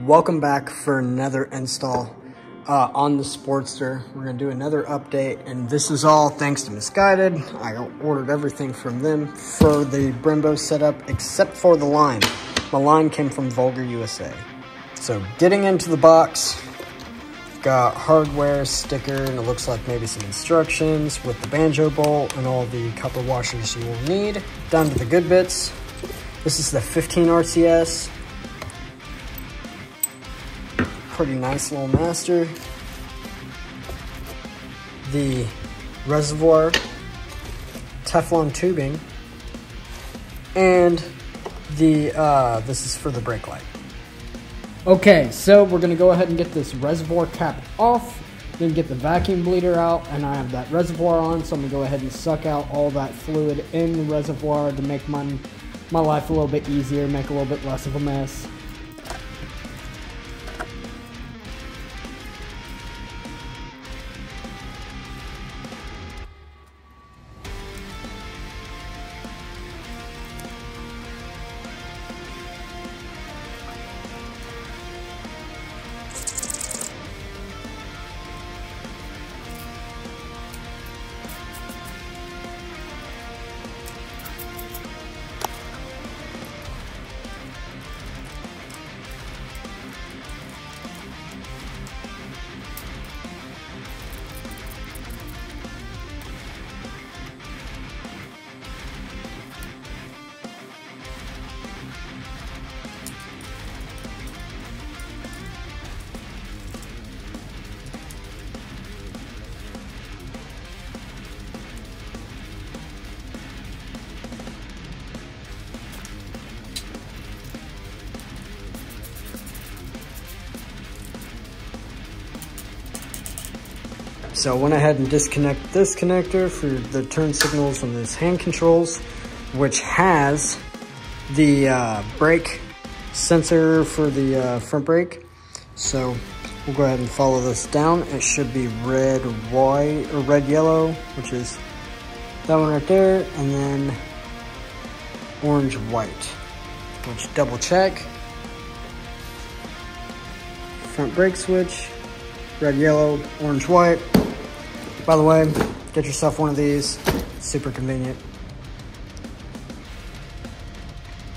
Welcome back for another install on the Sportster. We're going to do another update, and this is all thanks to Misguided. I ordered everything from them for the Brembo setup except for the line. My line came from Vulgar USA. So getting into the box, got hardware, sticker, and it looks like maybe some instructions with the banjo bolt and all the copper washers you will need. Down to the good bits. This is the 15 RCS. Pretty nice little master. The reservoir, Teflon tubing, and the this is for the brake light. Okay, so we're gonna go ahead and get this reservoir cap off, then get the vacuum bleeder out, and I have that reservoir on, so I'm gonna go ahead and suck out all that fluid in the reservoir to make my life a little bit easier, make a little bit less of a mess. So I went ahead and disconnect this connector for the turn signals from this hand controls, which has the brake sensor for the front brake. So we'll go ahead and follow this down. It should be red, white, or red, yellow, which is that one right there, and then orange, white, which double check. Front brake switch, red, yellow, orange, white. By the way, get yourself one of these, super convenient.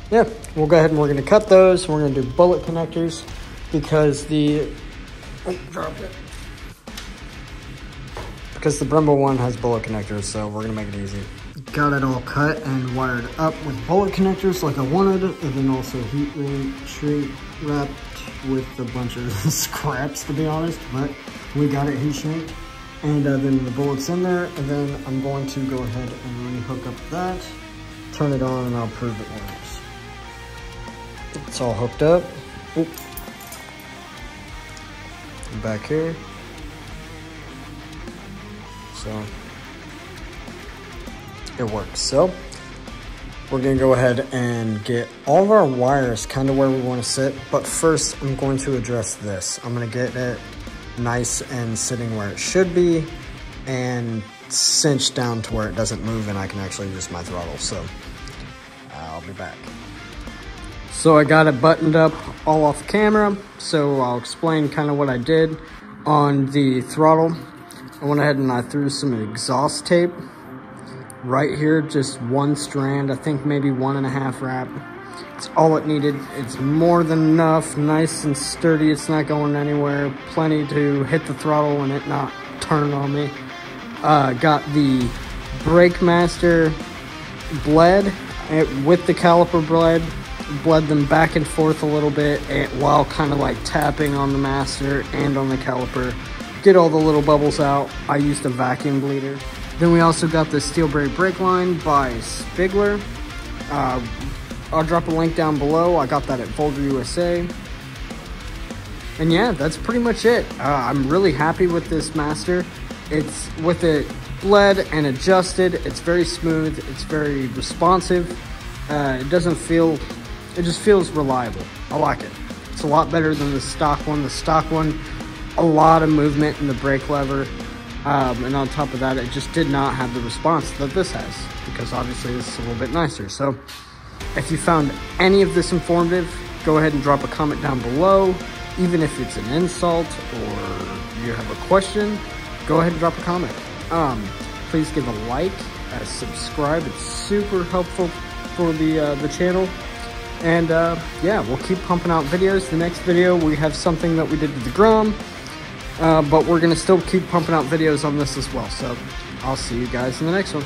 Yeah, we'll go ahead and we're gonna cut those. We're gonna do bullet connectors because the Brembo one has bullet connectors, so we're gonna make it easy. Got it all cut and wired up with bullet connectors like I wanted, and then also heat shrink wrapped with a bunch of scraps, to be honest, but we got it heat shrinked. And then the bullet's in there, and then I'm going to go ahead and re-hook up that, turn it on, and I'll prove it works. It's all hooked up. Oop. Back here. So it works. So we're gonna go ahead and get all of our wires kind of where we want to sit, but first I'm going to address this. I'm gonna get it nice and sitting where it should be and cinched down to where it doesn't move and I can actually use my throttle. So I'll be back. So I got it buttoned up all off camera, so I'll explain kind of what I did on the throttle. I went ahead and I threw some exhaust tape right here, just one strand, I think maybe 1.5 wrap. It's all it needed. It's more than enough, nice and sturdy. It's not going anywhere. Plenty to hit the throttle and it not turn on me. Got the Brake Master bled with the caliper bled them back and forth a little bit while kind of like tapping on the master and on the caliper. Get all the little bubbles out. I used a vacuum bleeder. Then we also got the steel braid brake line by Spigler. I'll drop a link down below. I got that at Vulgar USA. And yeah, that's pretty much it. I'm really happy with this master. It's with it bled and adjusted. It's very smooth. It's very responsive. It just feels reliable. I like it. It's a lot better than the stock one. The stock one, a lot of movement in the brake lever. And on top of that, it just did not have the response that this has, because obviously this is a little bit nicer. So if you found any of this informative, go ahead and drop a comment down below. Even if it's an insult or you have a question, go ahead and drop a comment. Please give a like, subscribe. It's super helpful for the channel. And yeah, we'll keep pumping out videos. The next video, we have something that we did with the Grom, but we're gonna still keep pumping out videos on this as well. So I'll see you guys in the next one.